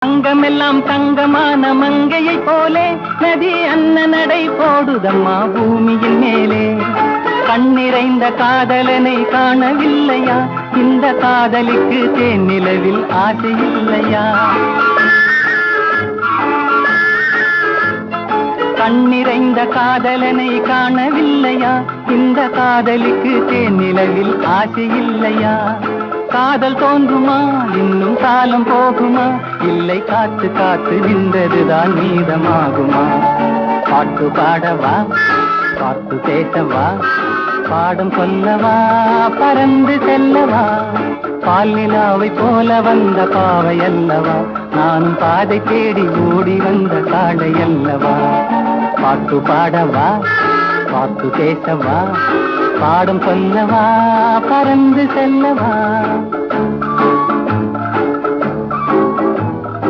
அங்கமெல்லாம் தங்கமான மங்கையை போலே நதி அன்ன நடை போடுதம்மா பூமியின் மேலே. கண்ணிறைந்த காதலனை காணவில்லையா? இந்த காதலிக்கு தேனிலவில் ஆசை இல்லையா? கண்ணிறைந்த காதலனை காணவில்லையா? இந்த காதலிக்கு தேனிலவில் ஆசை இல்லையா? காதல் தோன்றுமா? இன்னும் காலம் போகுமா? இல்லை, காத்து காத்து நின்றதுதான் மீதமாகுமா? பாட்டு பாடவா, பாட்டு பேசவா, பாடம் சொல்லவா, பறந்து செல்லவா? பால் நிலாவை போல வந்த பாவை அல்லவா? நானும் பாதை தேடி ஓடி வந்த காளை அல்லவா? பாட்டு பாடவா, பாட்டு பேசவா, பாடம் சொல்லவா, பறந்து செல்லவா?